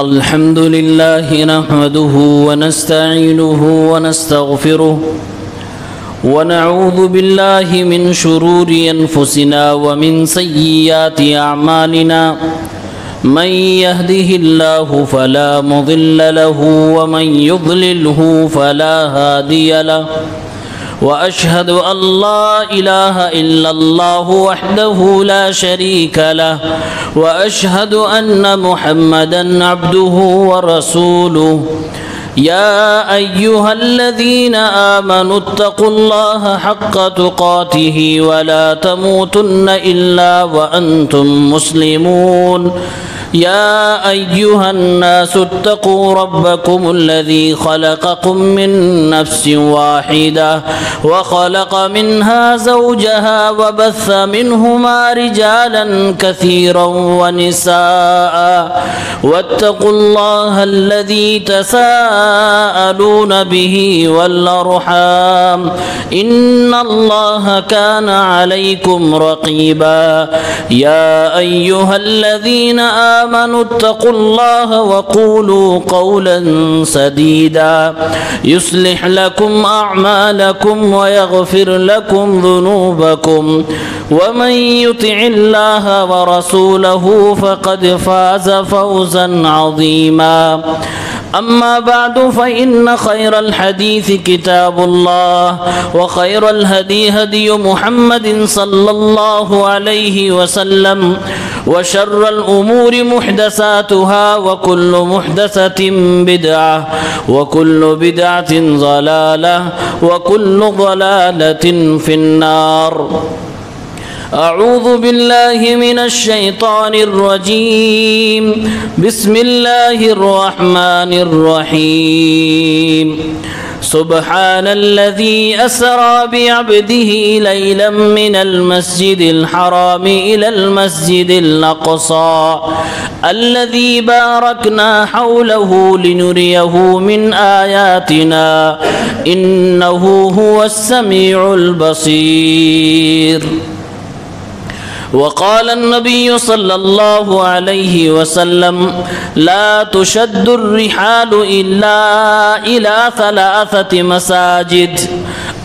الحمد لله نحمده ونستعينه ونستغفره ونعوذ بالله من شرور أنفسنا ومن سيئات أعمالنا من يهده الله فلا مضل له ومن يضلله فلا هادي له وأشهد أن لا إله إلا الله وحده لا شريك له وأشهد أن محمدًا عبده ورسوله يا أيها الذين آمنوا اتقوا الله حق تقاته ولا تموتن إلا وأنتم مسلمون يا أيها الناس اتقوا ربكم الذي خلقكم من نفس واحدة وخلق منها زوجها وبث منهما رجالا كثيرا ونساء واتقوا الله الذي تساءلون به والأرحام إن الله كان عليكم رقيبا يا أيها الذين آمنوا اتقوا الله وقولوا قولا سديدا يصلح لكم أعمالكم ويغفر لكم ذنوبكم ومن يطع الله ورسوله فقد فاز فوزا عظيما أما بعد فإن خير الحديث كتاب الله وخير الهدي هدي محمد صلى الله عليه وسلم وشر الأمور محدثاتها وكل محدثة بدعة وكل بدعة ضلالة وكل ضلالة في النار أعوذ بالله من الشيطان الرجيم بسم الله الرحمن الرحيم سبحان الذي أسرى بعبده ليلا من المسجد الحرام إلى المسجد الأقصى الذي باركنا حوله لنريه من آياتنا إنه هو السميع البصير وقال النبي صلى الله عليه وسلم لا تشد الرحال إلا إلى 3 مساجد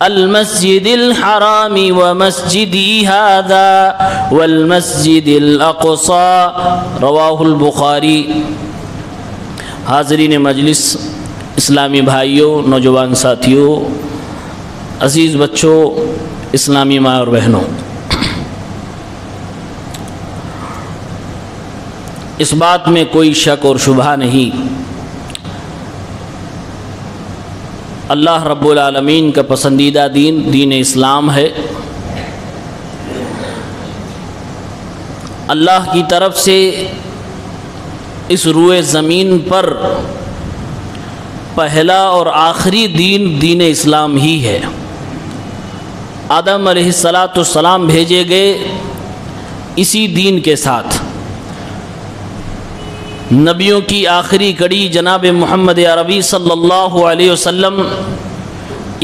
المسجد الحرام ومسجدي هذا والمسجد الأقصى رواه البخاری۔ حاضرین مجلس، اسلامی بھائیوں، نوجوان ساتھیوں، عزیز بچوں، اسلامی ماں اور بہنوں، اس بات میں کوئی شک اور شبہ نہیں، اللہ رب العالمین کا پسندیدہ دین دین اسلام ہے۔ اللہ کی طرف سے اس روئے زمین پر پہلا اور آخری دین دین اسلام ہی ہے۔ آدم علیہ السلام بھیجے گئے اسی دین کے ساتھ، نبیوں کی آخری کڑی جناب محمد عربی صلی اللہ علیہ وسلم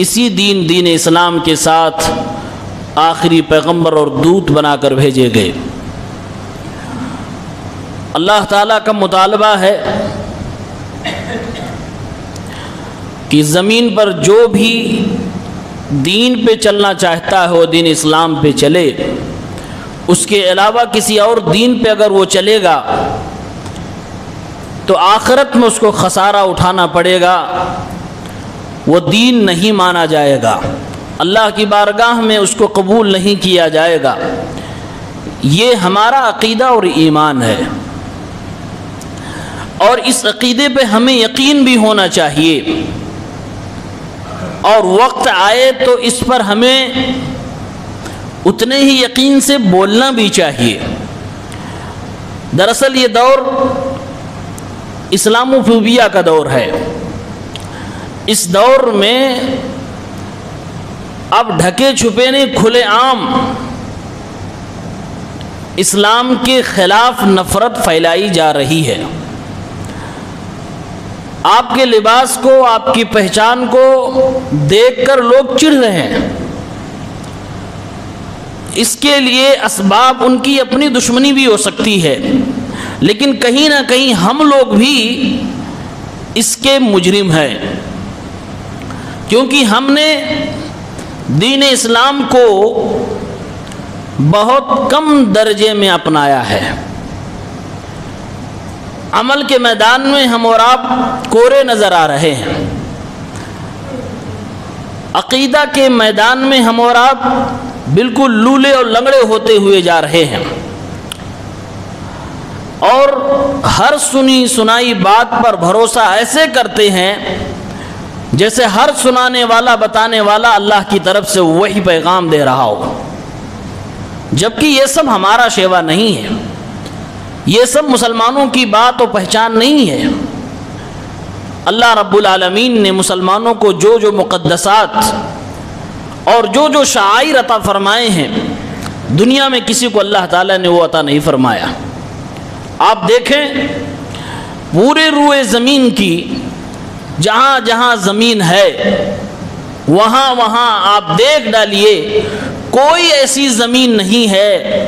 اسی دین اسلام کے ساتھ آخری پیغمبر اور دودت بنا کر بھیجے گئے۔ اللہ تعالیٰ کا مطالبہ ہے کہ زمین پر جو بھی دین پہ چلنا چاہتا ہے وہ دین اسلام پہ چلے، اس کے علاوہ کسی اور دین پہ اگر وہ چلے گا تو آخرت میں اس کو خسارہ اٹھانا پڑے گا، وہ دین نہیں مانا جائے گا، اللہ کی بارگاہ میں اس کو قبول نہیں کیا جائے گا۔ یہ ہمارا عقیدہ اور ایمان ہے، اور اس عقیدے پہ ہمیں یقین بھی ہونا چاہیے، اور وقت آئے تو اس پر ہمیں اتنے ہی یقین سے بولنا بھی چاہیے۔ دراصل یہ دور اسلاموفوبیا کا دور ہے۔ اس دور میں اب ڈھکے چھپے نے کھلے عام اسلام کے خلاف نفرت پھیلائی جا رہی ہے۔ آپ کے لباس کو، آپ کی پہچان کو دیکھ کر لوگ چڑھ رہے ہیں۔ اس کے لیے اسباب ان کی اپنی دشمنی بھی ہو سکتی ہے، لیکن کہیں نہ کہیں ہم لوگ بھی اس کے مجرم ہیں، کیونکہ ہم نے دین اسلام کو بہت کم درجے میں اپنایا ہے۔ عمل کے میدان میں ہم اور آپ کورے نظر آ رہے ہیں، عقیدہ کے میدان میں ہم اور آپ بالکل لولے اور لنگڑے ہوتے ہوئے جا رہے ہیں، اور ہر سنی سنائی بات پر بھروسہ ایسے کرتے ہیں جیسے ہر سنانے والا بتانے والا اللہ کی طرف سے وہی پیغام دے رہا ہو، جبکہ یہ سب ہمارا شیوا نہیں ہے، یہ سب مسلمانوں کی بات و پہچان نہیں ہے۔ اللہ رب العالمین نے مسلمانوں کو جو جو مقدسات اور جو جو شعائر عطا فرمائے ہیں، دنیا میں کسی کو اللہ تعالیٰ نے وہ عطا نہیں فرمایا۔ آپ دیکھیں پورے روئے زمین کی جہاں جہاں زمین ہے وہاں وہاں آپ دیکھ ڈالیے، کوئی ایسی زمین نہیں ہے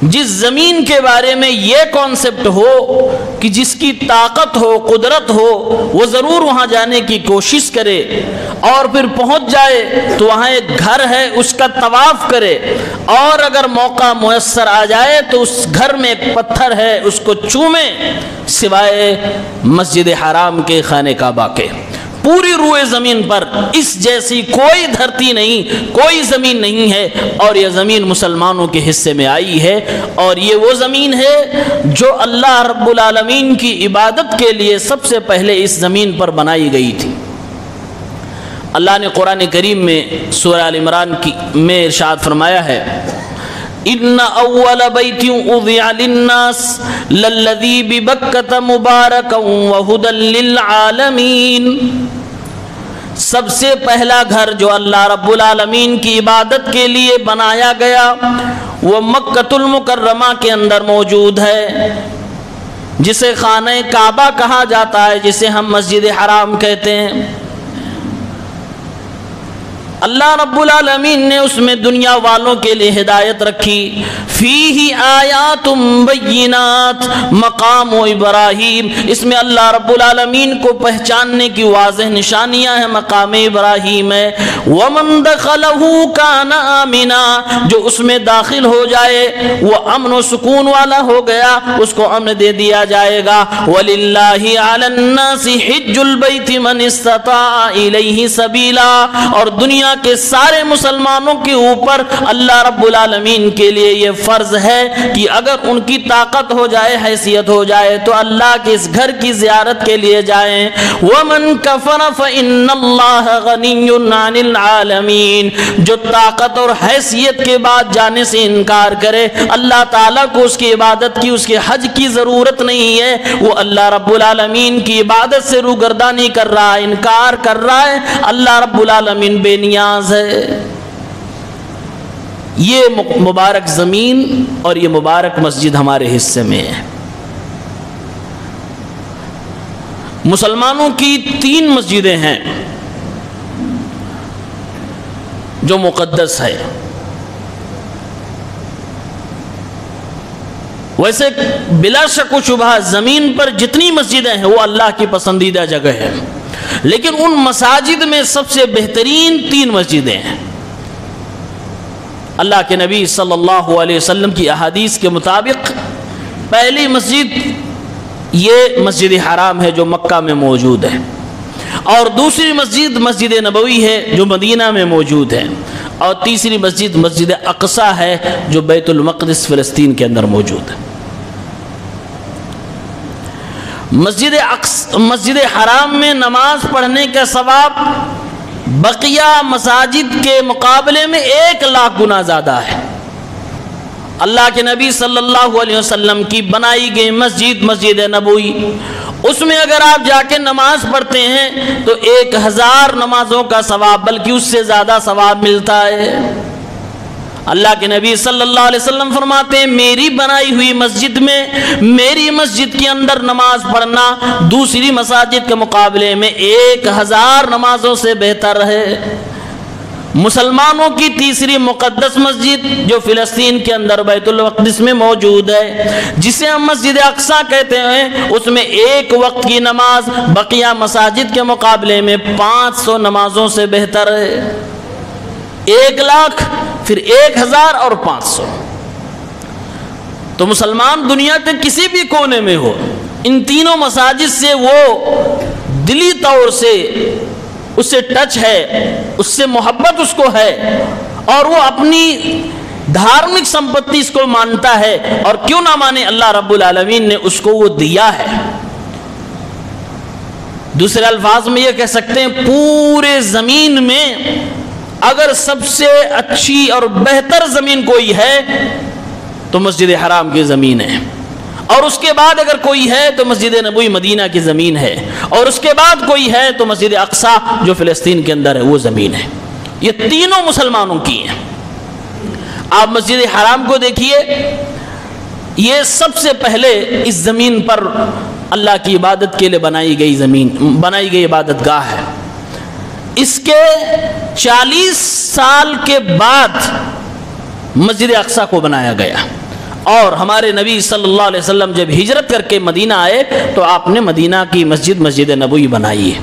جس زمین کے بارے میں یہ کانسیپٹ ہو کہ جس کی طاقت ہو، قدرت ہو، وہ ضرور وہاں جانے کی کوشش کرے اور پھر پہنچ جائے تو وہاں ایک گھر ہے اس کا طواف کرے، اور اگر موقع میسر آ جائے تو اس گھر میں ایک پتھر ہے اس کو چومے، سوائے مسجد حرام کے، خانہ کعبہ کے۔ پوری روئے زمین پر اس جیسی کوئی دھرتی نہیں، کوئی زمین نہیں ہے، اور یہ زمین مسلمانوں کے حصے میں آئی ہے، اور یہ وہ زمین ہے جو اللہ رب العالمین کی عبادت کے لیے سب سے پہلے اس زمین پر بنائی گئی تھی۔ اللہ نے قرآن کریم میں سورہ آل عمران میں ارشاد فرمایا ہے، ان اول بیت وضع للناس للذی ببکۃ مبارکا وہدی للعالمین، سب سے پہلا گھر جو اللہ رب العالمین کی عبادت کے لیے بنایا گیا وہ مکۃ المکرمہ کے اندر موجود ہے، جسے خانہ کعبہ کہا جاتا ہے، جسے ہم مسجد حرام کہتے ہیں۔ اللہ رب العالمین نے اس میں دنیا والوں کے لیے ہدایت رکھی، فیہ آیات بینات مقام ابراہیم، اس میں اللہ رب العالمین کو پہچاننے کی واضح نشانیاں ہیں، مقام ابراہیم ہے۔ ومن دخلہ کان آمنا، جو اس میں داخل ہو جائے وہ امن و سکون والا ہو گیا، اس کو امن دے دیا جائے گا۔ وللہ علی الناس حج البیت من استطاع الیہ سبیلا، اور دنیا کے سارے مسلمانوں کے اوپر اللہ رب العالمین کے لیے یہ فرض ہے کہ اگر ان کی طاقت ہو جائے، حیثیت ہو جائے، تو اللہ کے اس گھر کی زیارت کے لیے جائیں۔ ومن کفر فإن اللہ غنی عن العالمین، جو طاقت اور حیثیت کے بعد جانے سے انکار کرے، اللہ تعالیٰ کو اس کی عبادت کی، اس کے حج کی ضرورت نہیں ہے، وہ اللہ رب العالمین کی عبادت سے روگردانی کر رہا ہے، انکار کر رہا ہے۔ اللہ رب العالمین بے نیاز ہے۔ یہ مبارک زمین اور یہ مبارک مسجد ہمارے حصے میں ہے۔ مسلمانوں کی 3 مسجدیں ہیں جو مقدس ہے۔ ویسے بلا شک و شبہ زمین پر جتنی مسجدیں ہیں وہ اللہ کی پسندیدہ جگہ ہے، لیکن ان مساجد میں سب سے بہترین 3 مسجدیں ہیں۔ اللہ کے نبی صلی اللہ علیہ وسلم کی احادیث کے مطابق پہلی مسجد یہ مسجد حرام ہے جو مکہ میں موجود ہے، اور دوسری مسجد مسجد نبوی ہے جو مدینہ میں موجود ہے، اور تیسری مسجد مسجد اقصی ہے جو بیت المقدس فلسطین کے اندر موجود ہے۔ مسجد حرام میں نماز پڑھنے کا ثواب بقیہ مساجد کے مقابلے میں 1,00,000 گنا زیادہ ہے۔ اللہ کے نبی صلی اللہ علیہ وسلم کی بنائی گئی مسجد مسجد نبوی، اس میں اگر آپ جا کے نماز پڑھتے ہیں تو 1000 نمازوں کا ثواب، بلکہ اس سے زیادہ ثواب ملتا ہے۔ اللہ کے نبی صلی اللہ علیہ وسلم فرماتے ہیں، میری بنائی ہوئی مسجد میں، میری مسجد کے اندر نماز پڑھنا دوسری مساجد کے مقابلے میں 1000 نمازوں سے بہتر ہے۔ مسلمانوں کی تیسری مقدس مسجد جو فلسطین کے اندر بیت المقدس میں موجود ہے، جسے ہم مسجد اقصیٰ کہتے ہیں، اس میں ایک وقت کی نماز بقیہ مساجد کے مقابلے میں 500 نمازوں سے بہتر ہے۔ 1,00,000 پھر 1,000 اور 500۔ تو مسلمان دنیا کے کسی بھی کونے میں ہو، ان تینوں مساجد سے وہ دلی طور سے اس سے ٹچ ہے، اس سے محبت اس کو ہے، اور وہ اپنی دھارمک سمپتی اس کو مانتا ہے، اور کیوں نہ مانے، اللہ رب العالمین نے اس کو وہ دیا ہے۔ دوسرے الفاظ میں یہ کہہ سکتے ہیں پورے زمین میں اگر سب سے اچھی اور بہتر زمین کوئی ہے تو مسجد حرام کی زمین ہے، اور اس کے بعد اگر کوئی ہے تو مسجد نبوی مدینہ کی زمین ہے، اور اس کے بعد کوئی ہے تو مسجد اقصیٰ جو فلسطین کے اندر ہے وہ زمین ہے۔ یہ تینوں مسلمانوں کی ہیں۔ آپ مسجد حرام کو دیکھیے، یہ سب سے پہلے اس زمین پر اللہ کی عبادت کے لیے بنائی گئی عبادت گاہ ہے۔ اس کے 40 سال کے بعد مسجد اقصیٰ کو بنایا گیا، اور ہمارے نبی صلی اللہ علیہ وسلم جب ہجرت کر کے مدینہ آئے تو آپ نے مدینہ کی مسجد نبوی بنائی ہے۔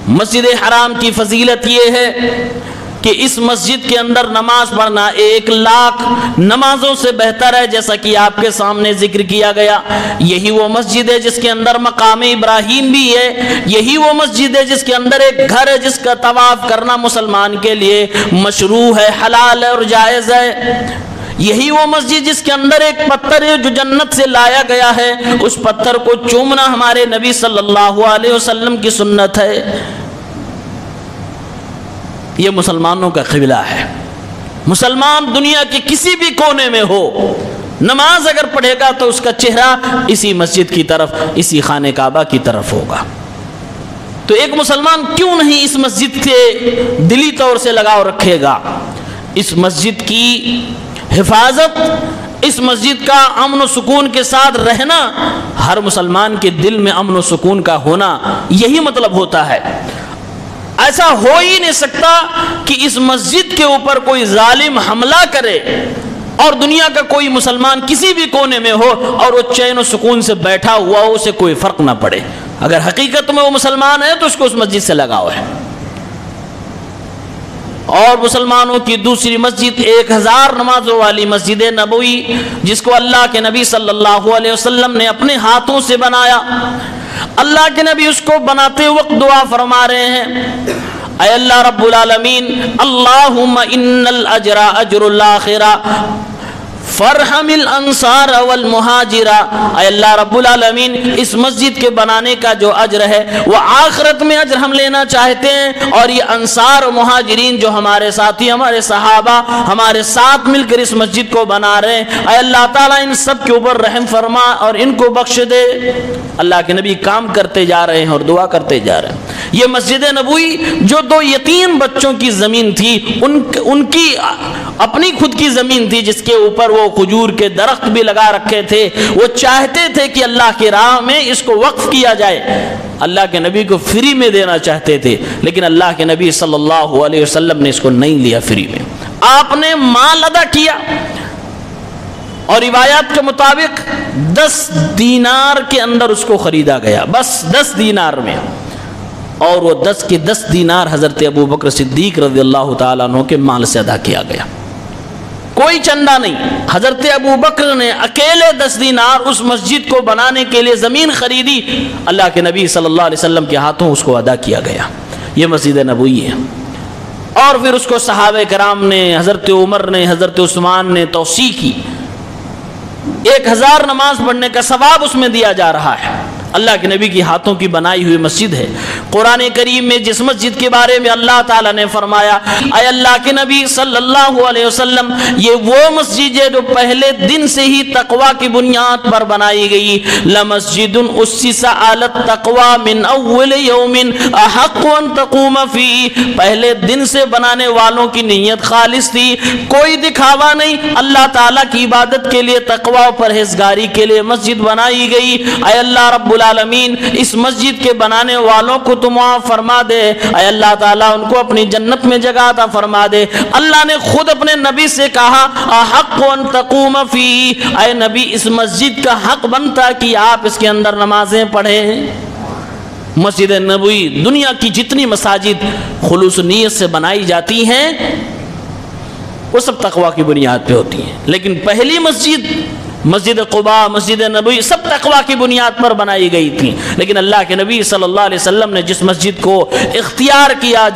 مسجد حرام کی فضیلت یہ ہے کہ اس مسجد کے اندر نماز پڑھنا 1,00,000 نمازوں سے بہتر ہے، جیسا کہ آپ کے سامنے ذکر کیا گیا۔ یہی وہ مسجد ہے جس کے اندر مقام ابراہیم بھی ہے، یہی وہ مسجد ہے جس کے اندر ایک گھر ہے جس کا طواف کرنا مسلمان کے لیے مشروع ہے، حلال ہے اور جائز ہے۔ یہی وہ مسجد جس کے اندر ایک پتھر ہے جو جنت سے لایا گیا ہے، اس پتھر کو چومنا ہمارے نبی صلی اللہ علیہ وسلم کی سنت ہے۔ یہ مسلمانوں کا قبلہ ہے۔ مسلمان دنیا کے کسی بھی کونے میں ہو، نماز اگر پڑھے گا تو اس کا چہرہ اسی مسجد کی طرف، اسی خانہ کعبہ کی طرف ہوگا۔ تو ایک مسلمان کیوں نہیں اس مسجد سے دلی طور سے لگاؤ رکھے گا؟ اس مسجد کی حفاظت، اس مسجد کا امن و سکون کے ساتھ رہنا، ہر مسلمان کے دل میں امن و سکون کا ہونا، یہی مطلب ہوتا ہے۔ ایسا ہو ہی نہیں سکتا کہ اس مسجد کے اوپر کوئی ظالم حملہ کرے اور دنیا کا کوئی مسلمان کسی بھی کونے میں ہو اور وہ چین و سکون سے بیٹھا ہوا ہو، اسے کوئی فرق نہ پڑے۔ اگر حقیقت میں وہ مسلمان ہے تو اس کو اس مسجد سے لگاؤ ہے۔ اور مسلمانوں کی دوسری مسجد 1,000 نمازوں والی مسجد نبوی، جس کو اللہ کے نبی صلی اللہ علیہ وسلم نے اپنے ہاتھوں سے بنایا۔ اللہ کے نبی اس کو بناتے وقت دعا فرما رہے ہیں، اے اللہ رب العالمین، اللہم ان الاجر اجر الاخرہ فرحم الانصار والمہاجرہ، اے اللہ رب العالمین، اس مسجد کے بنانے کا جو اجر ہے وہ آخرت میں اجر ہم لینا چاہتے ہیں، اور یہ انصار و مہاجرین جو ہمارے ساتھی، ہمارے صحابہ ہمارے ساتھ مل کر اس مسجد کو بنا رہے ہیں، اے اللہ تعالیٰ ان سب کے اوپر رحم فرما اور ان کو بخش دے۔ اللہ کے نبی کام کرتے جا رہے ہیں اور دعا کرتے جا رہے ہیں۔ یہ مسجد نبوی جو 2 یتیم بچوں کی زمین تھی، ان کی اپنی خود کی زمین تھی، جس کے اوپر وہ کھجور کے درخت بھی لگا رکھے تھے، وہ چاہتے تھے کہ اللہ کی راہ میں اس کو وقف کیا جائے، اللہ کے نبی کو فری میں دینا چاہتے تھے، لیکن اللہ کے نبی صلی اللہ علیہ وسلم نے اس کو نہیں لیا فری میں، آپ نے مال ادا کیا، اور روایات کے مطابق 10 دینار کے اندر اس کو خریدا گیا، بس 10 دینار میں، اور وہ 10 کے 10 دینار حضرت ابو بکر صدیق رضی اللہ تعالیٰ عنہ کے مال سے ادا کیا گیا، کوئی چندہ نہیں۔ حضرت ابو بکر نے اکیلے 10 دینار اس مسجد کو بنانے کے لیے زمین خریدی، اللہ کے نبی صلی اللہ علیہ وسلم کے ہاتھوں اس کو ادا کیا گیا۔ یہ مسجد نبوی ہے۔ اور پھر اس کو صحابہ کرام نے، حضرت عمر نے، حضرت عثمان نے توسیع کی، 1000 نماز پڑھنے کا ثواب اس میں دیا جا رہا ہے۔ اللہ کے نبی کی ہاتھوں کی بنائی ہوئی مسجد ہے۔ قرآن کریم میں جس مسجد کے بارے میں اللہ تعالیٰ نے فرمایا، اے اللہ کے نبی صلی اللہ علیہ وسلم، یہ وہ مسجد ہے جو پہلے دن سے ہی تقوی کی بنیاد پر بنائی گئی، لمسجد اسس علی التقوی من اول یوم احق ان تقوم فیہ، پہلے دن سے بنانے والوں کی نیت خالص تھی، کوئی دکھاوا نہیں، اللہ تعالیٰ کی عبادت کے لیے، تقوی و پرہیزگاری کے لیے مسجد بنائی گئی۔ اے اللہ رب العالمین، العالمین اس مسجد کے بنانے والوں کو تو معاف فرما دے، اے اللہ تعالیٰ ان کو اپنی جنت میں جگہ عطا فرما دے۔ اللہ نے خود اپنے نبی سے کہا احق ان تقوم فی، اے نبی اس مسجد کا حق بنتا کہ آپ اس کے اندر نمازیں پڑھیں۔ مسجد نبوی دنیا کی جتنی مساجد خلوص نیت سے بنائی جاتی ہیں وہ سب تقوی کی بنیاد پہ ہوتی ہیں، لیکن پہلی مسجد قباء، مسجد نبوی سب تقوی کی بنیاد پر بنائی گئی تھی۔ لیکن اللہ کے نبی صلی اللہ علیہ وسلم نے جس مسجد کو اختیار کیا،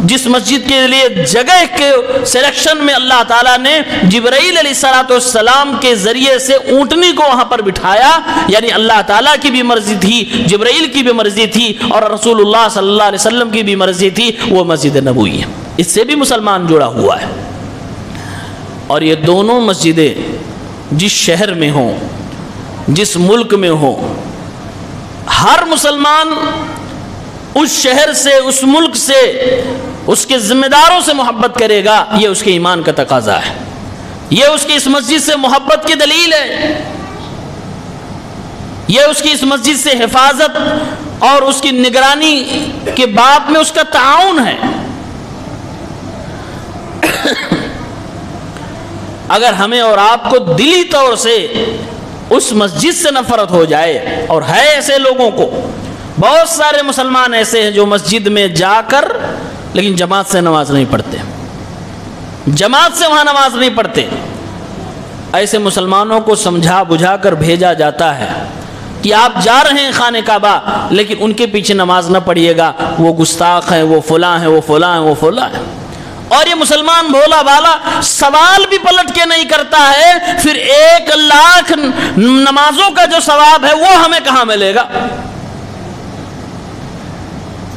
جس مسجد کے لیے جگہ کے سلیکشن میں اللہ تعالیٰ نے جبرائیل علیہ السلام کے ذریعے سے اونٹنی کو وہاں پر بٹھایا، یعنی اللہ تعالیٰ کی بھی مرضی تھی، جبرائیل کی بھی مرضی تھی اور رسول اللہ صلی اللہ علیہ وسلم کی بھی مرضی تھی، وہ مسجد نبوی ہے۔ اس سے بھی مسلمان جڑا ہوا ہے۔ اور یہ دونوں مسجدیں جس شہر میں ہوں، جس ملک میں ہوں، ہر مسلمان اس شہر سے، اس ملک سے، اس کے ذمہ داروں سے محبت کرے گا، یہ اس کے ایمان کا تقاضا ہے، یہ اس کی اس مسجد سے محبت کی دلیل ہے، یہ اس کی اس مسجد سے حفاظت اور اس کی نگرانی کے باب میں اس کا تعاون ہے۔ اگر ہمیں اور آپ کو دلی طور سے اس مسجد سے نفرت ہو جائے، اور ہے ایسے لوگوں کو، بہت سارے مسلمان ایسے ہیں جو مسجد میں جا کر لیکن جماعت سے نماز نہیں پڑھتے، جماعت سے وہاں نماز نہیں پڑھتے، ایسے مسلمانوں کو سمجھا بجھا کر بھیجا جاتا ہے کہ آپ جا رہے ہیں خانہ کعبہ لیکن ان کے پیچھے نماز نہ پڑھیے گا، وہ گستاخ ہیں، وہ فلاں ہیں، وہ فلاں ہیں، وہ فلاں ہیں۔ اور یہ مسلمان بھولا بالا سوال بھی پلٹ کے نہیں کرتا ہے، پھر 1,00,000 نمازوں کا جو ثواب ہے وہ ہمیں کہاں ملے گا؟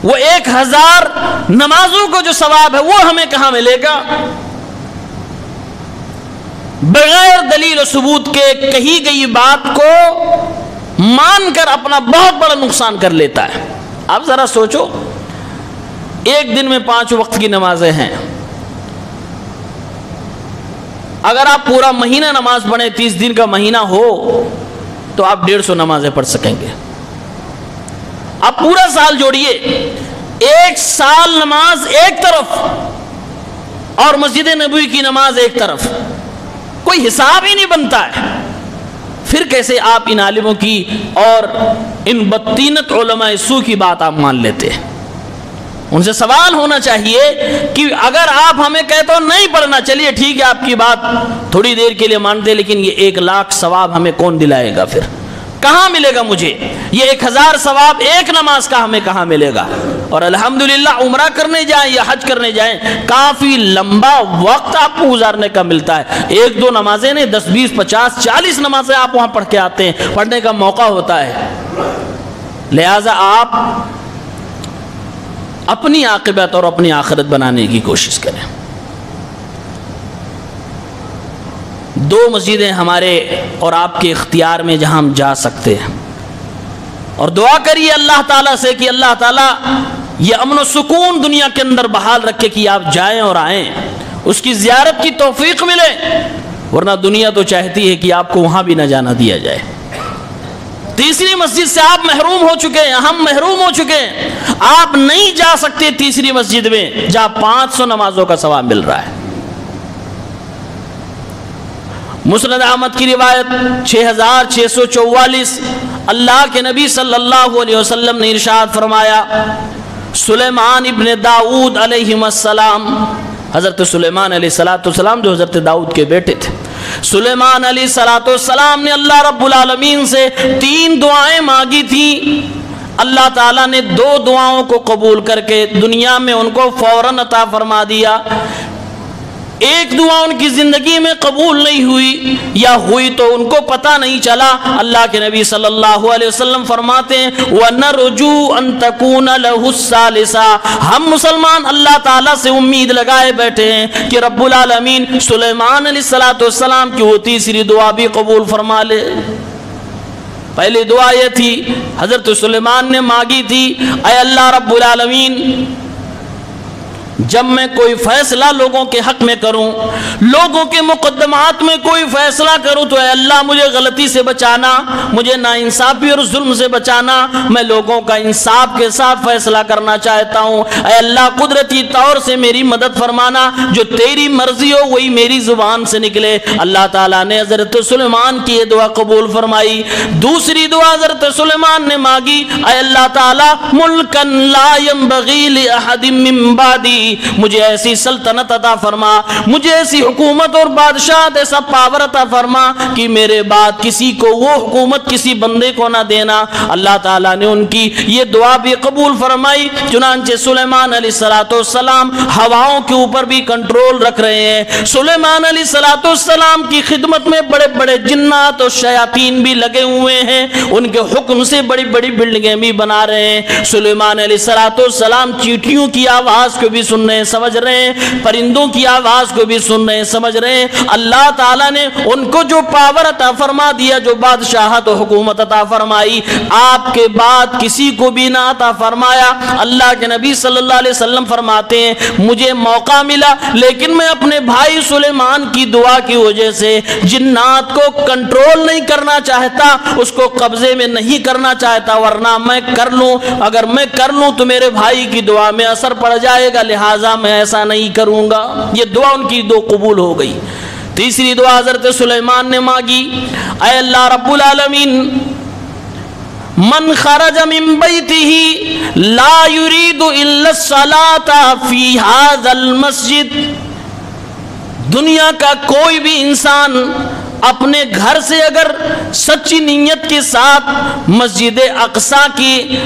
وہ 1,000 نمازوں کو جو ثواب ہے وہ ہمیں کہاں ملے گا؟ بغیر دلیل و ثبوت کے کہی گئی بات کو مان کر اپنا بہت بڑا نقصان کر لیتا ہے۔ آپ ذرا سوچو، ایک دن میں 5 وقت کی نمازیں ہیں، اگر آپ پورا مہینہ نماز پڑھیں، 30 دن کا مہینہ ہو تو آپ 150 نمازیں پڑھ سکیں گے۔ آپ پورا سال جوڑیے، 1 سال نماز ایک طرف اور مسجد نبوی کی نماز ایک طرف، کوئی حساب ہی نہیں بنتا ہے۔ پھر کیسے آپ ان عالموں کی اور ان بدطینت علماء سو کی بات آپ مان لیتے ہیں؟ ان سے سوال ہونا چاہیے کہ اگر آپ ہمیں کہتے ہو نہیں پڑھنا، چلیے ٹھیک ہے آپ کی بات تھوڑی دیر کے لیے مانتے، لیکن یہ 1,00,000 ثواب ہمیں کون دلائے گا؟ پھر کہاں ملے گا مجھے؟ یہ 1,000 ثواب ایک نماز کا ہمیں کہاں ملے گا؟ اور الحمدللہ عمرہ کرنے جائیں یا حج کرنے جائیں، کافی لمبا وقت آپ کو گزارنے کا ملتا ہے۔ 1-2 نمازیں نہیں، 10 20 50 40 نمازیں آپ وہاں پڑھ کے آتے ہیں، پڑھنے کا موقع ہوتا ہے۔ لہٰذا آپ اپنی عاقبت اور اپنی آخرت بنانے کی کوشش کریں۔ 2 مسجدیں ہمارے اور آپ کے اختیار میں جہاں ہم جا سکتے ہیں، اور دعا کریے اللہ تعالیٰ سے کہ اللہ تعالیٰ یہ امن و سکون دنیا کے اندر بحال رکھے کہ آپ جائیں اور آئیں، اس کی زیارت کی توفیق ملے، ورنہ دنیا تو چاہتی ہے کہ آپ کو وہاں بھی نہ جانا دیا جائے۔ تیسری مسجد سے آپ محروم ہو چکے ہیں، ہم محروم ہو چکے ہیں، آپ نہیں جا سکتے تیسری مسجد میں جہاں 500 نمازوں کا ثواب مل رہا ہے۔ مسند احمد کی روایت 6644، اللہ کے نبی صلی اللہ علیہ وسلم نے ارشاد فرمایا، سلیمان ابن داؤد علیہ السلام، حضرت سلیمان علیہ السلام جو حضرت داؤد کے بیٹے تھے، سلیمان علیہ السلام نے اللہ رب العالمین سے 3 دعائیں مانگی تھیں، اللہ تعالیٰ نے 2 دعاؤں کو قبول کر کے دنیا میں ان کو فوراً عطا فرما دیا۔ ایک دعا ان کی زندگی میں قبول نہیں ہوئی، یا ہوئی تو ان کو پتہ نہیں چلا۔ اللہ کے نبی صلی اللہ علیہ وسلم فرماتے ہیں وَنَرْجُو أَن تَكُونَ لَهُ الثَّالِثَةُ، ہم مسلمان اللہ تعالیٰ سے امید لگائے بیٹھے ہیں کہ رب العالمین سلیمان علیہ السلام کی وہ تیسری دعا بھی قبول فرما لے۔ پہلی دعا یہ تھی حضرت سلیمان نے مانگی تھی، اے اللہ رب العالمین جب میں کوئی فیصلہ لوگوں کے حق میں کروں، لوگوں کے مقدمات میں کوئی فیصلہ کروں، تو اے اللہ مجھے غلطی سے بچانا، مجھے ناانصافی اور ظلم سے بچانا، میں لوگوں کا انصاف کے ساتھ فیصلہ کرنا چاہتا ہوں۔ اے اللہ قدرتی طور سے میری مدد فرمانا، جو تیری مرضی ہو وہی میری زبان سے نکلے۔ اللہ تعالیٰ نے حضرت سلیمان کی یہ دعا قبول فرمائی۔ دوسری دعا حضرت سلیمان نے مانگی، اے اللہ تعالیٰ ملکن لا ينبغی لأحد من بعدی، مجھے ایسی سلطنت عطا فرما، مجھے ایسی حکومت اور بادشاہت، ایسا پاور عطا فرما کہ میرے بعد کسی کو وہ حکومت کسی بندے کو نہ دینا۔ اللہ تعالیٰ نے ان کی یہ دعا بھی قبول فرمائی۔ چنانچہ سلیمان علیہ السلام ہواؤں کے اوپر بھی کنٹرول رکھ رہے ہیں۔ سلیمان علیہ السلام کی خدمت میں بڑے بڑے جنات اور شیاطین بھی لگے ہوئے ہیں، ان کے حکم سے بڑی بڑی بلڈنگیں بھی بنا رہے ہیں۔ سلیمان علیہ السلام چیٹیوں کی آواز کو بھی سن رہے ہیں، سمجھ رہے ہیں، پرندوں کی آواز کو بھی سن رہے ہیں، سمجھ رہے ہیں۔ اللہ تعالیٰ نے ان کو جو پاور عطا فرما دیا، جو بادشاہت و حکومت عطا فرمائی، آپ کے بعد کسی کو بھی نہ عطا فرمایا۔ اللہ کے نبی صلی اللہ علیہ وسلم فرماتے ہیں مجھے موقع ملا، لیکن میں اپنے بھائی سلیمان کی دعا کی وجہ سے جنات کو کنٹرول نہیں کرنا چاہتا، اس کو قبضے میں نہیں کرنا چاہتا، ورنہ میں کر لوں، اگر میں کر لوں تو میرے بھائی کی دعا میں اثر پڑ جائے گا، لہٰذا میں ایسا نہیں کروں گا۔ یہ دعا ان کی دو قبول ہو گئی۔ تیسری دعا حضرت سلیمان نے مانگی، اے اللہ رب العالمین من خرج من بیتہ لا یرید الا الصلاۃ فی ھذا المسجد، دنیا کا کوئی بھی انسان اپنے گھر سے اگر سچی نیت کے ساتھ مسجد اقصی کی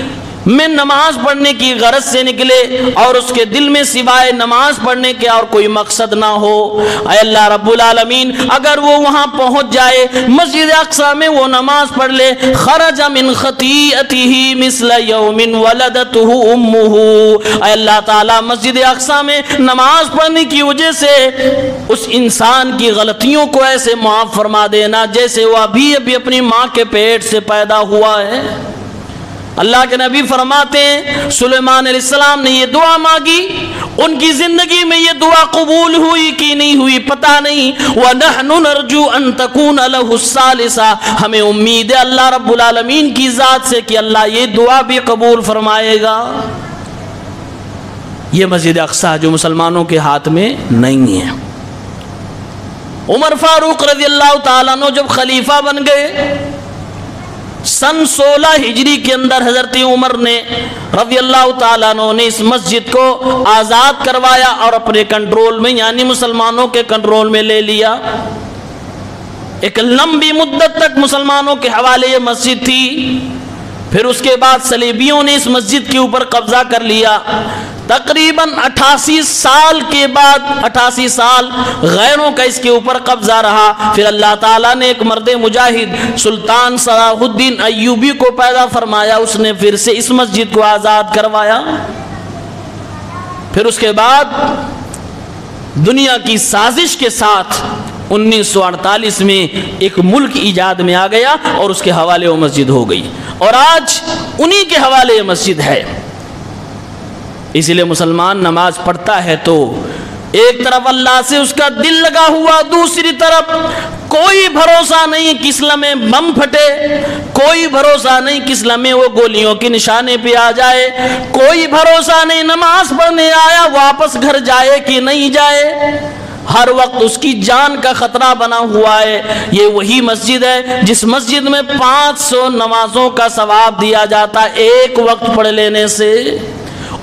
میں نماز پڑھنے کی غرض سے نکلے اور اس کے دل میں سوائے نماز پڑھنے کے اور کوئی مقصد نہ ہو، اے اللہ رب العالمین اگر وہ وہاں پہنچ جائے، مسجد اقصی میں وہ نماز پڑھ لے، خرج من خطیئتہ مثل یوم ولدتہ امہ، اے اللہ تعالیٰ مسجد اقصی میں نماز پڑھنے کی وجہ سے اس انسان کی غلطیوں کو ایسے معاف فرما دینا جیسے وہ ابھی اپنی ماں کے پیٹ سے پیدا ہوا ہے۔ اللہ کے نبی فرماتے ہیں سلیمان علیہ السلام نے یہ دعا مانگی، ان کی زندگی میں یہ دعا قبول ہوئی کہ نہیں ہوئی پتہ نہیں۔ وَنَحْنُ نَرْجُو أَن تَكُونَ لَهُ الثَّالِثَةُ، ہمیں امید ہے اللہ رب العالمین کی ذات سے کہ اللہ یہ دعا بھی قبول فرمائے گا۔ یہ مسجد اقصی جو مسلمانوں کے ہاتھ میں نہیں ہے۔ عمر فاروق رضی اللہ تعالیٰ عنہ جب خلیفہ بن گئے، سن 16 ہجری کے اندر حضرت عمر نے رضی اللہ تعالیٰ عنہ نے اس مسجد کو آزاد کروایا اور اپنے کنٹرول میں یعنی مسلمانوں کے کنٹرول میں لے لیا۔ ایک لمبی مدت تک مسلمانوں کے حوالے یہ مسجد تھی، پھر اس کے بعد صلیبیوں نے اس مسجد کے اوپر قبضہ کر لیا۔ تقریباً 88 سال کے بعد 88 سال غیروں کا اس کے اوپر قبضہ رہا۔ پھر اللہ تعالیٰ نے ایک مرد مجاہد سلطان صلاح الدین ایوبی کو پیدا فرمایا، اس نے پھر سے اس مسجد کو آزاد کروایا۔ پھر اس کے بعد دنیا کی سازش کے ساتھ 1948 میں ایک ملک ایجاد میں آ گیا اور اس کے حوالے وہ مسجد ہو گئی، اور آج انہی کے حوالے یہ مسجد ہے۔ اس لیے مسلمان نماز پڑھتا ہے تو ایک طرف اللہ سے اس کا دل لگا ہوا، دوسری طرف کوئی بھروسہ نہیں کس لمحے بم پھٹے، کوئی بھروسہ نہیں کس لمحے وہ گولیوں کے نشانے پہ آ جائے، کوئی بھروسہ نہیں نماز پڑھنے آیا واپس گھر جائے کہ نہیں جائے، ہر وقت اس کی جان کا خطرہ بنا ہوا ہے۔ یہ وہی مسجد ہے جس مسجد میں 500 نمازوں کا ثواب دیا جاتا ایک وقت پڑھ لینے سے۔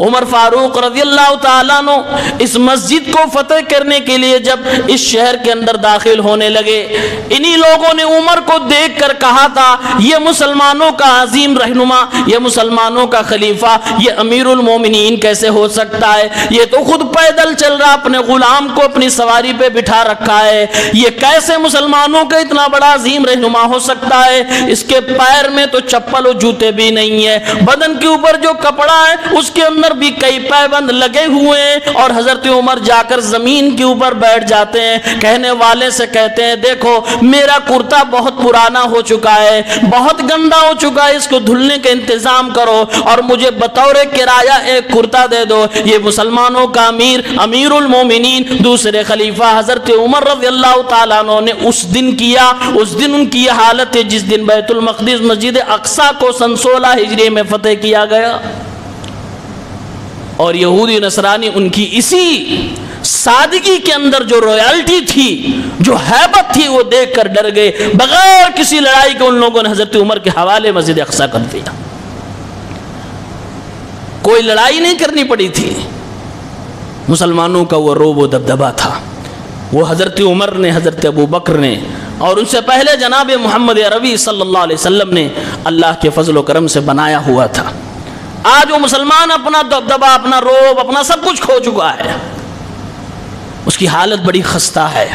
عمر فاروق رضی اللہ تعالیٰ عنہ اس مسجد کو فتح کرنے کے لیے جب اس شہر کے اندر داخل ہونے لگے، انہی لوگوں نے عمر کو دیکھ کر کہا تھا یہ مسلمانوں کا عظیم رہنما، یہ مسلمانوں کا خلیفہ، یہ امیر المومنین کیسے ہو سکتا ہے؟ یہ تو خود پیدل چل رہا، اپنے غلام کو اپنی سواری پہ بٹھا رکھا ہے، یہ کیسے مسلمانوں کا اتنا بڑا عظیم رہنما ہو سکتا ہے؟ اس کے پیر میں تو چپل و جوتے بھی نہیں ہے، بدن کے اوپر جو کپڑا ہے اس کے اندر بھی کئی پابند لگے ہوئے ہیں، اور حضرت عمر جا کر زمین کے اوپر بیٹھ جاتے ہیں، کہنے والے سے کہتے ہیں دیکھو میرا کرتا بہت پرانا ہو چکا ہے، بہت گندا ہو چکا ہے، اس کو دھلنے کا انتظام کرو اور مجھے بطور کرایہ ایک کرتا دے دو۔ یہ مسلمانوں کا امیر امیر المومنین دوسرے خلیفہ حضرت عمر رضی اللہ تعالیٰ عنہ نے اس دن کیا. اس دن ان کی یہ حالت ہے جس دن بیت المقدس مسجد اقصی کو سن 16 ہجری میں فتح کیا گیا. اور یہودی نصرانی ان کی اسی سادگی کے اندر جو رویالٹی تھی، جو ہیبت تھی، وہ دیکھ کر ڈر گئے. بغیر کسی لڑائی کے ان لوگوں نے حضرت عمر کے حوالے مسجد اقصی کر دیا. کوئی لڑائی نہیں کرنی پڑی تھی. مسلمانوں کا وہ روب و دبدبا تھا. وہ حضرت عمر نے، حضرت ابو بکر نے، اور ان سے پہلے جناب محمد عربی صلی اللہ علیہ وسلم نے اللہ کے فضل و کرم سے بنایا ہوا تھا. آج وہ مسلمان اپنا دبدبا، اپنا روب، اپنا سب کچھ کھو چکا ہے. اس کی حالت بڑی خستہ ہے.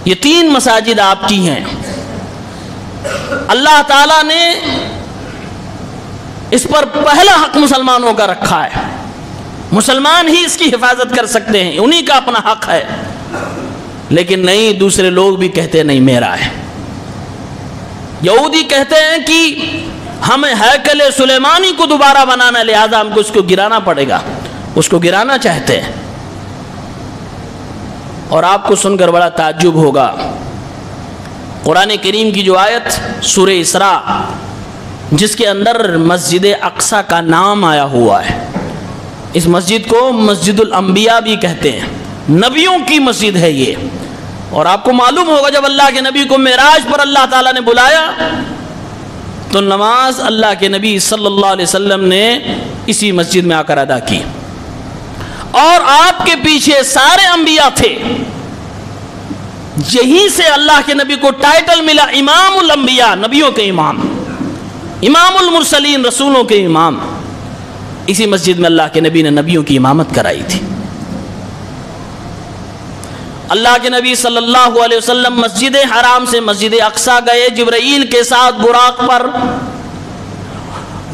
یہ 3 مساجد آپ کی ہیں. اللہ تعالیٰ نے اس پر پہلا حق مسلمانوں کا رکھا ہے. مسلمان ہی اس کی حفاظت کر سکتے ہیں، انہی کا اپنا حق ہے. لیکن نہیں، دوسرے لوگ بھی کہتے ہیں نہیں میرا ہے. یہودی کہتے ہیں کہ ہمیں ہیکل سلیمانی کو دوبارہ بنانا، لہذا ہم کو اس کو گرانا پڑے گا. اس کو گرانا چاہتے ہیں. اور آپ کو سن کر بڑا تعجب ہوگا، قرآن کریم کی جو آیت سورہ اسراء جس کے اندر مسجد اقصی کا نام آیا ہوا ہے، اس مسجد کو مسجد الانبیاء بھی کہتے ہیں. نبیوں کی مسجد ہے یہ. اور آپ کو معلوم ہوگا جب اللہ کے نبی کو معراج پر اللہ تعالیٰ نے بلایا تو نماز اللہ کے نبی صلی اللہ علیہ وسلم نے اسی مسجد میں آ کر ادا کی. اور آپ کے پیچھے سارے انبیاء تھے. یہیں سے اللہ کے نبی کو ٹائٹل ملا امام الانبیاء، نبیوں کے امام، امام المرسلین، رسولوں کے امام. اسی مسجد میں اللہ کے نبی نے نبیوں کی امامت کرائی تھی. اللہ کے نبی صلی اللہ علیہ وسلم مسجد حرام سے مسجد اقصی گئے جبرائیل کے ساتھ براق پر.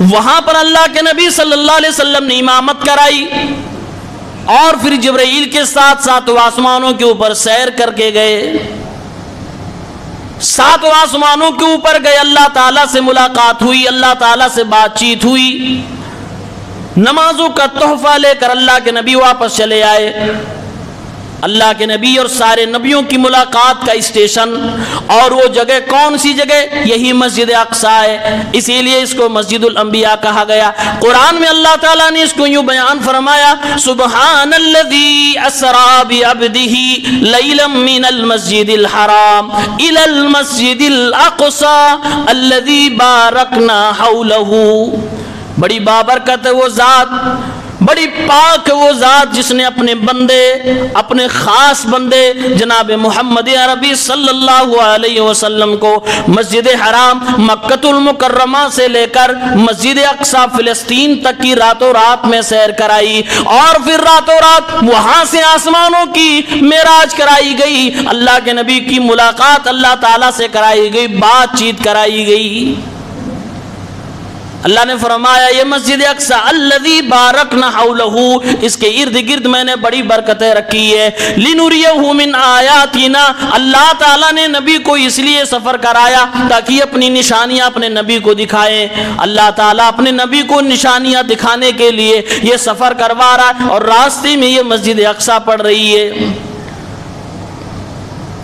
وہاں پر اللہ کے نبی صلی اللہ علیہ وسلم نے امامت کرائی اور پھر جبرائیل کے ساتھ 7 آسمانوں کے اوپر سیر کر کے گئے. 7 آسمانوں کے اوپر گئے، اللہ تعالیٰ سے ملاقات ہوئی، اللہ تعالیٰ سے بات چیت ہوئی. نمازوں کا تحفہ لے کر اللہ کے نبی واپس چلے آئے. اللہ کے نبی اور سارے نبیوں کی ملاقات کا اسٹیشن اور وہ جگہ کون سی جگہ؟ یہی مسجد اقصی ہے. اسی لیے اس کو مسجد الانبیاء کہا گیا. قرآن میں اللہ تعالیٰ نے اس کو یوں بیان فرمایا، سبحان الذی اسری بعبدہ لیلا من المسجد الحرام الی المسجد الاقصی الذی بارکنا حولہ. بڑی بابرکت ہے وہ ذات، بڑی پاک ہے وہ ذات جس نے اپنے بندے، اپنے خاص بندے جناب محمد عربی صلی اللہ علیہ وسلم کو مسجد حرام مکہ المکرمہ سے لے کر مسجد اقصی فلسطین تک کی راتوں رات میں سیر کرائی. اور پھر راتوں رات وہاں سے آسمانوں کی معراج کرائی گئی. اللہ کے نبی کی ملاقات اللہ تعالیٰ سے کرائی گئی، بات چیت کرائی گئی. اللہ نے فرمایا یہ مسجد اقصی الذی بارکنا حولہ، اس کے ارد گرد میں نے بڑی برکتیں رکھی ہے. لنریہ من آیاتنا، اللہ تعالیٰ نے نبی کو اس لیے سفر کرایا تاکہ اپنی نشانیاں اپنے نبی کو دکھائیں. اللہ تعالیٰ اپنے نبی کو نشانیاں دکھانے کے لیے یہ سفر کروا رہا ہے اور راستے میں یہ مسجد اقصی پڑ رہی ہے.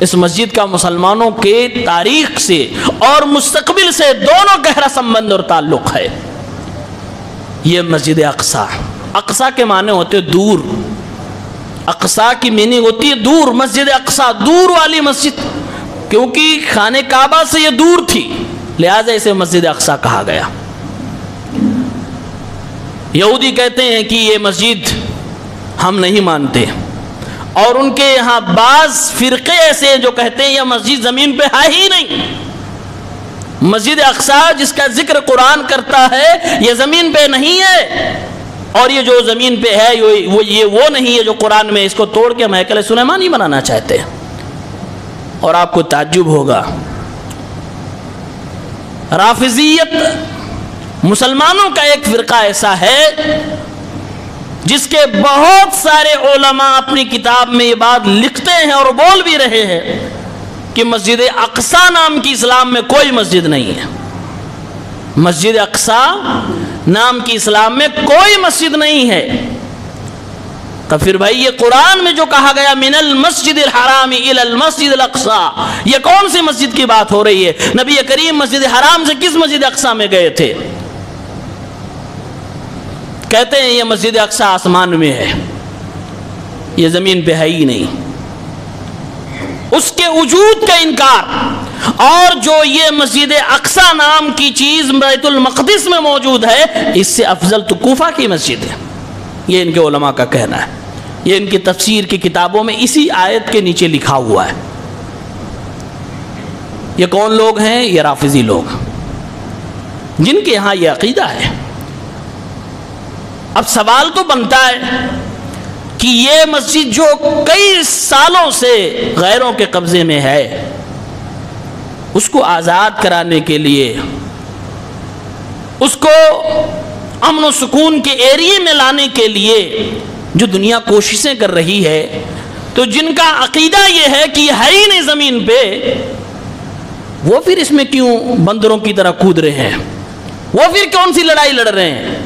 اس مسجد کا مسلمانوں کے تاریخ سے اور مستقبل سے دونوں گہرا سمبند اور تعلق ہے. یہ مسجد اقصی، اقصی کے معنی ہوتے دور، اقصی کی میننگ ہوتی ہے دور. مسجد اقصی دور والی مسجد، کیونکہ خانہ کعبہ سے یہ دور تھی لہذا اسے مسجد اقصی کہا گیا. یہودی کہتے ہیں کہ یہ مسجد ہم نہیں مانتے، اور ان کے یہاں بعض فرقے ایسے جو کہتے ہیں یہ مسجد زمین پہ ہے ہی نہیں. مسجد اقصی جس کا ذکر قرآن کرتا ہے یہ زمین پہ نہیں ہے، اور یہ جو زمین پہ ہے وہ نہیں ہے جو قرآن میں اس کو توڑ کے ہم ہیکل سلیمانی بنانا چاہتے ہیں. اور آپ کو تعجب ہوگا، رافضیت مسلمانوں کا ایک فرقہ ایسا ہے جس کے بہت سارے علماء اپنی کتاب میں یہ بات لکھتے ہیں اور بول بھی رہے ہیں کہ مسجد اقصی نام کی اسلام میں کوئی مسجد نہیں ہے. مسجد اقصی نام کی اسلام میں کوئی مسجد نہیں ہے. تو پھر بھائی یہ قرآن میں جو کہا گیا من المسجد الحرام الی المسجد الاقصی، یہ کون سی مسجد کی بات ہو رہی ہے؟ نبی کریم مسجد حرام سے کس مسجد اقصی میں گئے تھے؟ کہتے ہیں یہ مسجد اقصی آسمان میں ہے، یہ زمین پہ ہے ہی نہیں، اس کے وجود کا انکار۔ اور جو یہ مسجد اقصی نام کی چیز بیت المقدس میں موجود ہے، اس سے افضل تو کوفہ کی مسجد ہے، یہ ان کے علماء کا کہنا ہے، یہ ان کی تفسیر کی کتابوں میں اسی آیت کے نیچے لکھا ہوا ہے۔ یہ کون لوگ ہیں؟ یہ رافضی لوگ، جن کے ہاں یہ عقیدہ ہے۔ اب سوال تو بنتا ہے کہ یہ مسجد جو کئی سالوں سے غیروں کے قبضے میں ہے، اس کو آزاد کرانے کے لیے، اس کو امن و سکون کے ایریے میں لانے کے لیے جو دنیا کوششیں کر رہی ہے، تو جن کا عقیدہ یہ ہے کہ یہ ہے ہی نہیں زمین پہ، وہ پھر اس میں کیوں بندروں کی طرح کود رہے ہیں؟ وہ پھر کون سی لڑائی لڑ رہے ہیں؟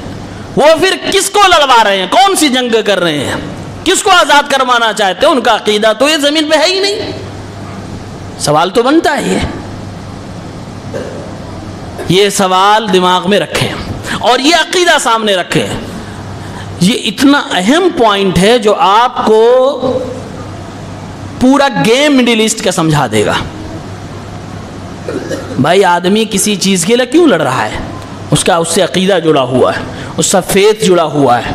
وہ پھر کس کو لڑوا رہے ہیں؟ کون سی جنگ کر رہے ہیں؟ کس کو آزاد کروانا چاہتے ہیں؟ ان کا عقیدہ تو یہ زمین پہ ہے ہی نہیں۔ سوال تو بنتا ہے یہ سوال دماغ میں رکھیں اور یہ عقیدہ سامنے رکھیں۔ یہ اتنا اہم پوائنٹ ہے جو آپ کو پورا گیم مڈل ایسٹ کا سمجھا دے گا۔ بھائی آدمی کسی چیز کے لیے کیوں لڑ رہا ہے؟ اس سے عقیدہ جڑا ہوا ہے، اس کا فیتھ جڑا ہوا ہے،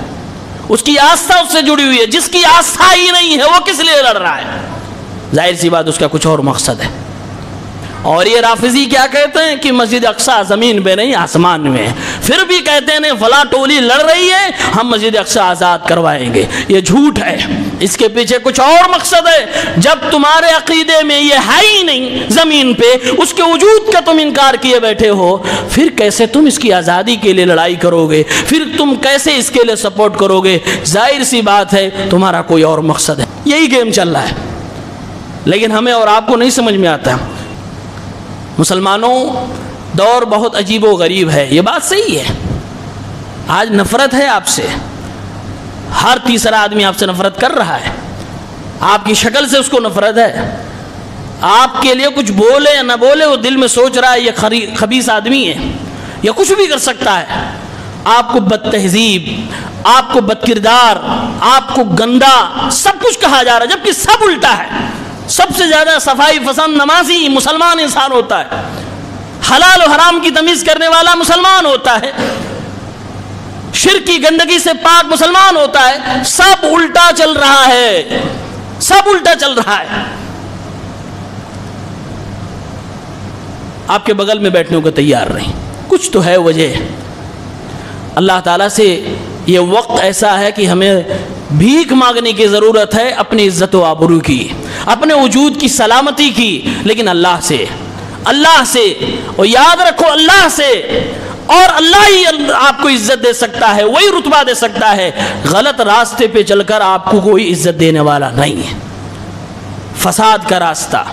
اس کی آستھا اس سے جڑی ہوئی ہے۔ جس کی آستھا ہی نہیں ہے وہ کس لیے لڑ رہا ہے؟ ظاہر سی بات اس کا کچھ اور مقصد ہے۔ اور یہ رافضی کیا کہتے ہیں کہ مسجد اقصی زمین پہ نہیں آسمان میں ہے، پھر بھی کہتے ہیں فلاں ٹولی لڑ رہی ہے ہم مسجد اقصی آزاد کروائیں گے۔ یہ جھوٹ ہے، اس کے پیچھے کچھ اور مقصد ہے۔ جب تمہارے عقیدے میں یہ ہے ہی نہیں زمین پہ، اس کے وجود کا تم انکار کیے بیٹھے ہو، پھر کیسے تم اس کی آزادی کے لیے لڑائی کرو گے؟ پھر تم کیسے اس کے لیے سپورٹ کرو گے؟ ظاہر سی بات ہے تمہارا کوئی اور مقصد ہے۔ یہی گیم چل رہا ہے، لیکن ہمیں اور آپ کو نہیں سمجھ میں آتا۔ مسلمانوں، دور بہت عجیب و غریب ہے، یہ بات صحیح ہے۔ آج نفرت ہے آپ سے، ہر تیسرا آدمی آپ سے نفرت کر رہا ہے، آپ کی شکل سے اس کو نفرت ہے، آپ کے لیے کچھ بولے یا نہ بولے وہ دل میں سوچ رہا ہے یہ خبیث آدمی ہے، یہ کچھ بھی کر سکتا ہے، آپ کو بد تہذیب، آپ کو بد کردار، آپ کو گندا سب کچھ کہا جا رہا ہے، جبکہ سب الٹا ہے۔ سب سے زیادہ صفائی پسند نمازی مسلمان انسان ہوتا ہے، حلال و حرام کی تمیز کرنے والا مسلمان ہوتا ہے، شرک کی گندگی سے پاک مسلمان ہوتا ہے۔ سب الٹا چل رہا ہے، سب الٹا چل رہا ہے۔ آپ کے بغل میں بیٹھنے کو تیار نہیں، کچھ تو ہے وجہ۔ اللہ تعالیٰ سے یہ وقت ایسا ہے کہ ہمیں بھیک مانگنے کی ضرورت ہے، اپنی عزت و آبرو کی، اپنے وجود کی سلامتی کی، لیکن اللہ سے اور یاد رکھو اللہ سے، اور اللہ ہی آپ کو عزت دے سکتا ہے، وہی رتبہ دے سکتا ہے۔ غلط راستے پہ چل کر آپ کو کوئی عزت دینے والا نہیں ہے۔ فساد کا راستہ،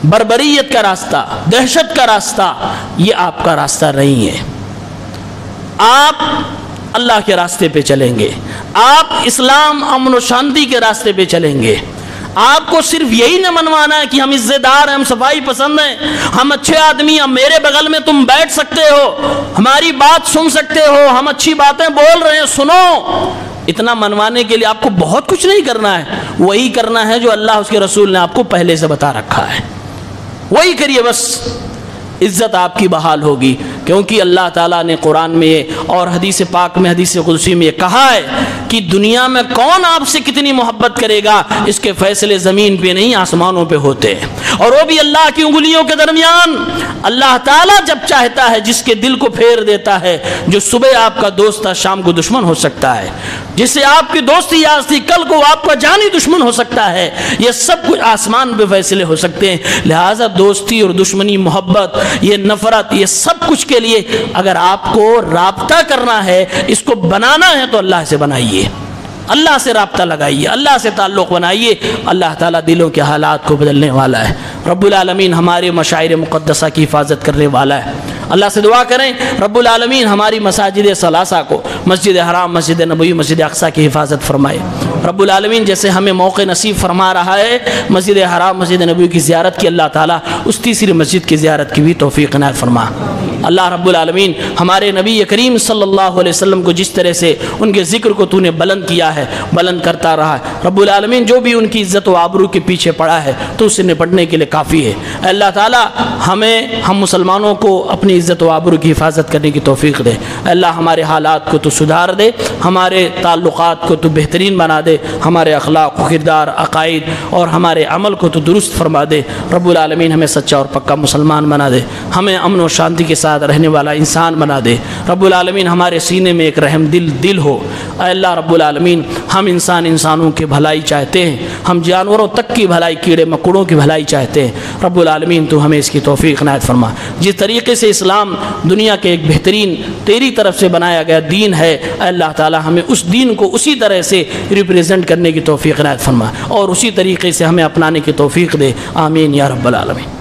بربریت کا راستہ، دہشت کا راستہ، یہ آپ کا راستہ نہیں ہے۔ آپ اللہ کے راستے پہ چلیں گے، آپ اسلام امن و شانتی کے راستے پہ چلیں گے۔ آپ کو صرف یہی نہ منوانا ہے کہ ہم عزت دار ہیں، ہم صفائی پسند ہیں، ہم اچھے آدمی ہیں، میرے بغل میں تم بیٹھ سکتے ہو، ہماری بات سن سکتے ہو، ہم اچھی باتیں بول رہے ہیں سنو۔ اتنا منوانے کے لیے آپ کو بہت کچھ نہیں کرنا ہے، وہی کرنا ہے جو اللہ اس کے رسول نے آپ کو پہلے سے بتا رکھا ہے، وہی کریے بس، عزت آپ کی بحال ہوگی۔ کیونکہ اللہ تعالیٰ نے قرآن میں اور حدیث پاک میں، حدیث قدسی میں یہ کہا ہے کہ دنیا میں کون آپ سے کتنی محبت کرے گا، اس کے فیصلے زمین پہ نہیں آسمانوں پہ ہوتے ہیں، اور وہ بھی اللہ کی انگلیوں کے درمیان۔ اللہ تعالیٰ جب چاہتا ہے جس کے دل کو پھیر دیتا ہے، جو صبح آپ کا دوست تھا شام کو دشمن ہو سکتا ہے، جس سے آپ کی دوستی یاد تھی کل کو آپ کا جانی دشمن ہو سکتا ہے۔ یہ سب کچھ آسمان پہ فیصلے ہو سکتے ہیں۔ لہٰذا دوستی اور دشمنی، محبت، یہ نفرت، یہ سب کچھ کے لیے اگر آپ کو رابطہ کرنا ہے، اس کو بنانا ہے تو اللہ سے بنائیے، اللہ سے رابطہ لگائیے، اللہ سے تعلق بنائیے۔ اللہ تعالیٰ دلوں کے حالات کو بدلنے والا ہے۔ رب العالمین ہمارے مشاعر مقدسہ کی حفاظت کرنے والا ہے۔ اللہ سے دعا کریں رب العالمین ہماری مساجد ثلاثہ کو، مسجد حرام، مسجد نبوی، مسجد اقصی کی حفاظت فرمائے۔ رب العالمین جیسے ہمیں موقع نصیب فرما رہا ہے مسجد حرام مسجد نبوی کی زیارت کی، اللہ تعالیٰ اس تیسری مسجد کی زیارت کی بھی توفیق عنایت فرما۔ اللہ رب العالمین ہمارے نبی کریم صلی اللہ علیہ وسلم کو جس طرح سے ان کے ذکر کو تو نے بلند کیا ہے، بلند کرتا رہا ہے، رب العالمین جو بھی ان کی عزت و آبرو کے پیچھے پڑا ہے تو اسے نپٹنے کے لیے کافی ہے۔ اللہ تعالیٰ ہم مسلمانوں کو اپنی عزت و آبرو کی حفاظت کرنے کی توفیق دے۔ اللہ ہمارے حالات کو تو سدھار دے، ہمارے تعلقات کو تو بہترین بنا دے، ہمارے اخلاق و کردار عقائد اور ہمارے عمل کو تو درست فرما دے۔ رب العالمین ہمیں سچا اور پکا مسلمان بنا دے، ہمیں امن و شانتی کے ساتھ رہنے والا انسان بنا دے۔ رب العالمین ہمارے سینے میں ایک رحم دل ہو۔ اے اللہ رب العالمین ہم انسانوں کی بھلائی چاہتے ہیں، ہم جانوروں تک کی بھلائی، کیڑے مکوڑوں کی بھلائی چاہتے ہیں۔ رب العالمین تو ہمیں اس کی توفیق عنایت فرما۔ جس طریقے سے اسلام دنیا کے ایک بہترین تیری طرف سے بنایا گیا دین ہے، اے اللہ تعالی ہمیں اس دین کو اسی طرح سے ریپریزنٹ کرنے کی توفیق عنایت فرما اور اسی طریقے سے ہمیں اپنانے کی توفیق دے۔ آمین یا رب العالمین۔